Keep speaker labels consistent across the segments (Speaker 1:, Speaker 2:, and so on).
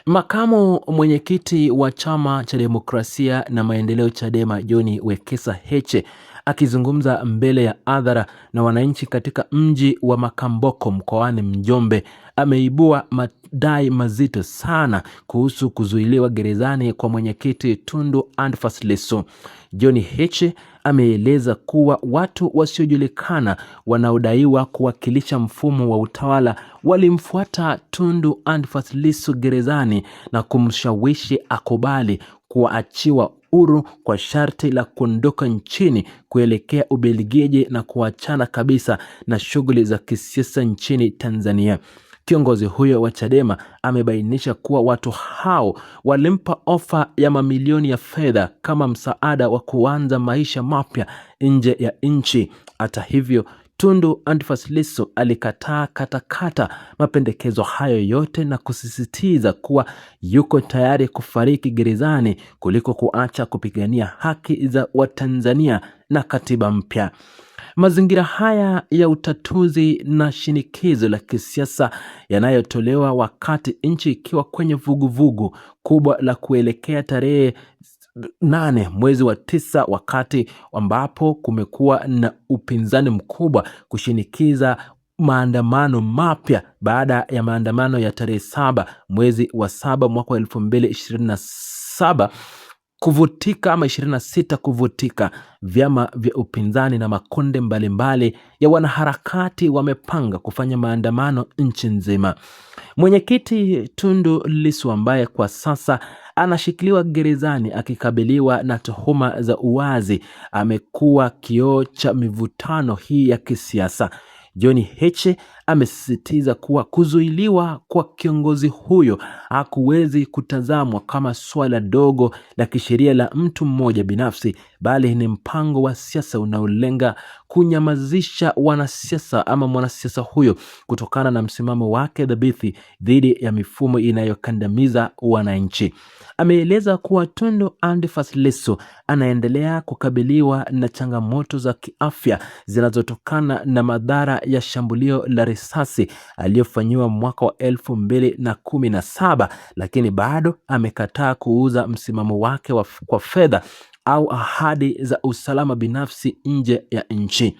Speaker 1: Makamu mwenyekiti wa Chama cha Demokrasia na Maendeleo Chadema John Wekesa Heche akizungumza mbele ya hadhara na wananchi katika mji wa Makambako mkoani Njombe ameibua madai mazito sana kuhusu kuzuiliwa gerezani kwa mwenyekiti Tundu Antipas Lissu. John Heche ameeleza kuwa watu wasiojulikana wanaodaiwa kuwakilisha mfumo wa utawala walimfuata Tundu Antipas Lissu gerezani na kumshawishi akubali kuachiwa huru kwa sharti la kuondoka nchini kuelekea Ubelgiji na kuachana kabisa na shughuli za kisiasa nchini Tanzania. Kiongozi huyo wa Chadema amebainisha kuwa watu hao walimpa ofa ya mamilioni ya fedha kama msaada wa kuanza maisha mapya nje ya nchi. Hata hivyo, Tundu Antipas Lissu alikataa katakata mapendekezo hayo yote na kusisitiza kuwa yuko tayari kufariki gerezani kuliko kuacha kupigania haki za Watanzania na katiba mpya. Mazingira haya ya utatuzi na shinikizo la kisiasa yanayotolewa wakati nchi ikiwa kwenye vuguvugu kubwa la kuelekea tarehe 8 mwezi wa 9, wakati ambapo kumekuwa na upinzani mkubwa kushinikiza maandamano mapya baada ya maandamano ya tarehe 7 mwezi wa 7 mwaka 2027 kuvutika ama 26 kuvutika. Vyama vya upinzani na makundi mbalimbali ya wanaharakati wamepanga kufanya maandamano nchi nzima. Mwenyekiti Tundu Lissu ambaye kwa sasa anashikiliwa gerezani akikabiliwa na tuhuma za uwazi amekuwa kioo cha mivutano hii ya kisiasa. John Heche amesisitiza kuwa kuzuiliwa kwa kiongozi huyo hakuwezi kutazamwa kama swala dogo la kisheria la mtu mmoja binafsi, bali ni mpango wa siasa unaolenga kunyamazisha wanasiasa ama mwanasiasa huyo kutokana na msimamo wake dhabiti dhidi ya mifumo inayokandamiza wananchi. Ameeleza kuwa Tundu Antipas Lissu anaendelea kukabiliwa na changamoto za kiafya zinazotokana na madhara ya shambulio la risasi aliyofanyiwa mwaka wa 2017, lakini bado amekataa kuuza msimamo wake kwa fedha au ahadi za usalama binafsi nje ya nchi.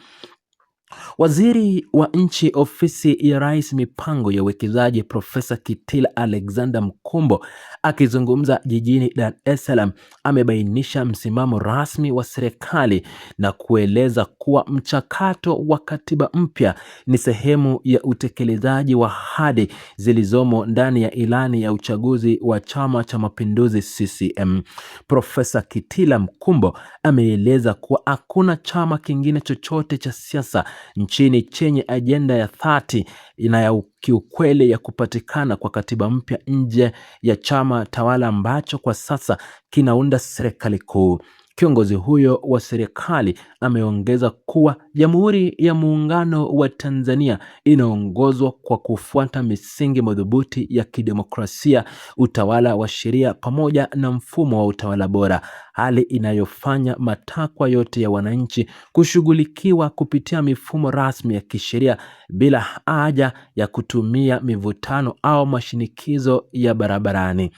Speaker 1: Waziri wa nchi ofisi ya Rais mipango ya uwekezaji Profesa Kitila Alexander Mkumbo akizungumza jijini Dar es Salaam amebainisha msimamo rasmi wa serikali na kueleza kuwa mchakato wa katiba mpya ni sehemu ya utekelezaji wa ahadi zilizomo ndani ya ilani ya uchaguzi wa Chama cha Mapinduzi CCM. Profesa Kitila Mkumbo ameeleza kuwa hakuna chama kingine chochote cha siasa nchini chenye ajenda ya 30 ya kiukweli ya kupatikana kwa katiba mpya nje ya chama tawala ambacho kwa sasa kinaunda serikali kuu. Kiongozi huyo wa serikali ameongeza kuwa Jamhuri ya Muungano wa Tanzania inaongozwa kwa kufuata misingi madhubuti ya kidemokrasia, utawala wa sheria pamoja na mfumo wa utawala bora, hali inayofanya matakwa yote ya wananchi kushughulikiwa kupitia mifumo rasmi ya kisheria bila haja ya kutumia mivutano au mashinikizo ya barabarani.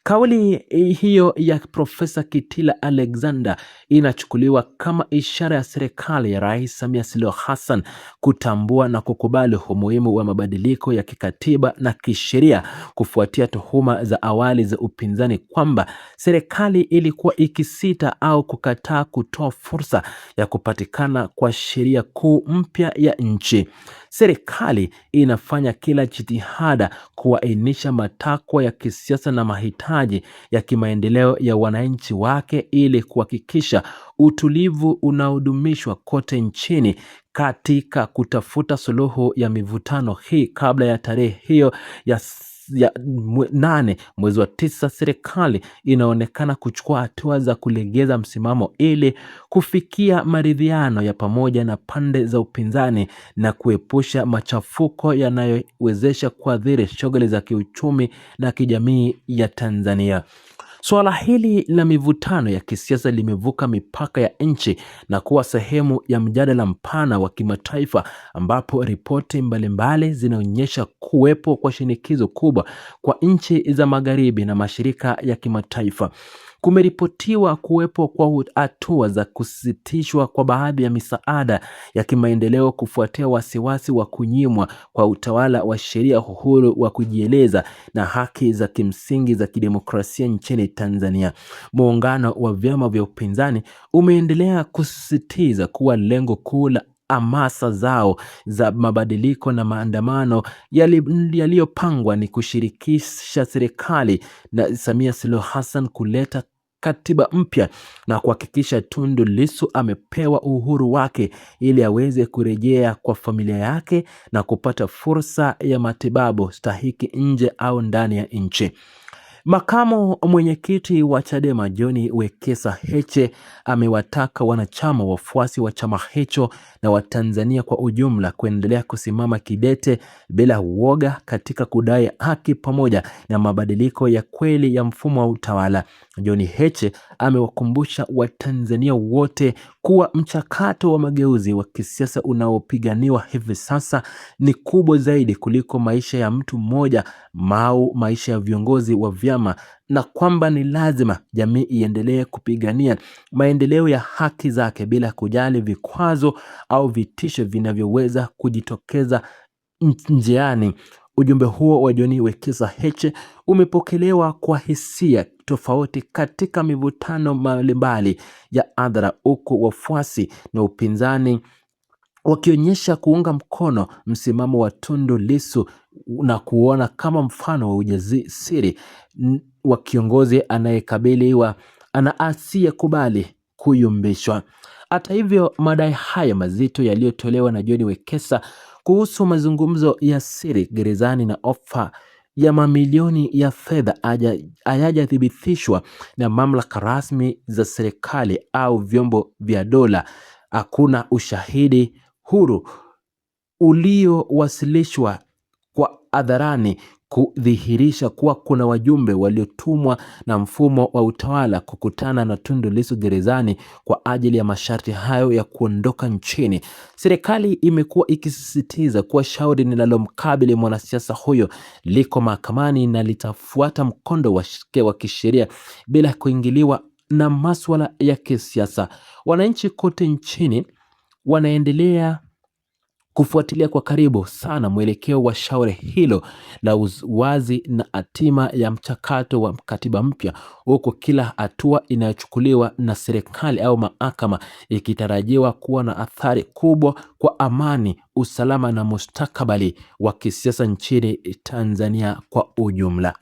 Speaker 1: Kauli hiyo ya Profesa Kitila Alexander inachukuliwa kama ishara ya serikali ya Rais Samia Suluhu Hassan kutambua na kukubali umuhimu wa mabadiliko ya kikatiba na kisheria kufuatia tuhuma za awali za upinzani kwamba serikali ilikuwa ikisita au kukataa kutoa fursa ya kupatikana kwa sheria kuu mpya ya nchi. Serikali inafanya kila jitihada kuainisha matakwa ya kisiasa na mahitaji ya kimaendeleo ya wananchi wake ili kuhakikisha utulivu unaodumishwa kote nchini katika kutafuta suluhu ya mivutano hii kabla ya tarehe hiyo ya 8 mwezi wa 9. Serikali inaonekana kuchukua hatua za kulegeza msimamo ili kufikia maridhiano ya pamoja na pande za upinzani na kuepusha machafuko yanayowezesha kuathiri shughuli za kiuchumi na kijamii ya Tanzania. Suala hili la mivutano ya kisiasa limevuka mipaka ya nchi na kuwa sehemu ya mjadala mpana wa kimataifa, ambapo ripoti mbalimbali zinaonyesha kuwepo kwa shinikizo kubwa kwa nchi za magharibi na mashirika ya kimataifa. Kumeripotiwa kuwepo kwa hatua za kusitishwa kwa baadhi ya misaada ya kimaendeleo kufuatia wasiwasi wa kunyimwa kwa utawala wa sheria, uhuru wa kujieleza na haki za kimsingi za kidemokrasia nchini Tanzania. Muungano wa vyama vya upinzani umeendelea kusisitiza kuwa lengo kuu la hamasa zao za mabadiliko na maandamano yaliyopangwa ni kushirikisha serikali na Samia Suluhu Hassan kuleta katiba mpya na kuhakikisha Tundu Lissu amepewa uhuru wake ili aweze kurejea kwa familia yake na kupata fursa ya matibabu stahiki nje au ndani ya nchi. Makamu mwenyekiti wa Chadema John Wekesa Heche amewataka wanachama, wafuasi wa chama hicho na Watanzania kwa ujumla kuendelea kusimama kidete bila uoga katika kudai haki pamoja na mabadiliko ya kweli ya mfumo wa utawala. John Heche amewakumbusha Watanzania wote kuwa mchakato wa mageuzi wa kisiasa unaopiganiwa hivi sasa ni kubwa zaidi kuliko maisha ya mtu mmoja au maisha ya viongozi wa vyama, na kwamba ni lazima jamii iendelee kupigania maendeleo ya haki zake bila kujali vikwazo au vitisho vinavyoweza kujitokeza njiani. Ujumbe huo wa John Wekesa Heche umepokelewa kwa hisia tofauti katika mivutano mbalimbali ya hadhara, huku wafuasi na upinzani wakionyesha kuunga mkono msimamo wa Tundu Lissu na kuona kama mfano wa ujasiri wa kiongozi anayekabiliwa na asiyekubali kuyumbishwa. Hata hivyo, madai haya mazito yaliyotolewa na John Wekesa kuhusu mazungumzo ya siri gerezani na ofa ya mamilioni ya fedha hayajathibitishwa na mamlaka rasmi za serikali au vyombo vya dola. Hakuna ushahidi huru uliowasilishwa kwa hadharani kudhihirisha kuwa kuna wajumbe waliotumwa na mfumo wa utawala kukutana na Tundu Lissu gerezani kwa ajili ya masharti hayo ya kuondoka nchini. Serikali imekuwa ikisisitiza kuwa shauri linalomkabili mwanasiasa huyo liko mahakamani na litafuata mkondo wa kisheria bila kuingiliwa na masuala ya kisiasa. Wananchi kote nchini wanaendelea kufuatilia kwa karibu sana mwelekeo wa shauri hilo la wazi na hatima ya mchakato wa katiba mpya, huku kila hatua inayochukuliwa na serikali au mahakama ikitarajiwa kuwa na athari kubwa kwa amani, usalama na mustakabali wa kisiasa nchini Tanzania kwa ujumla.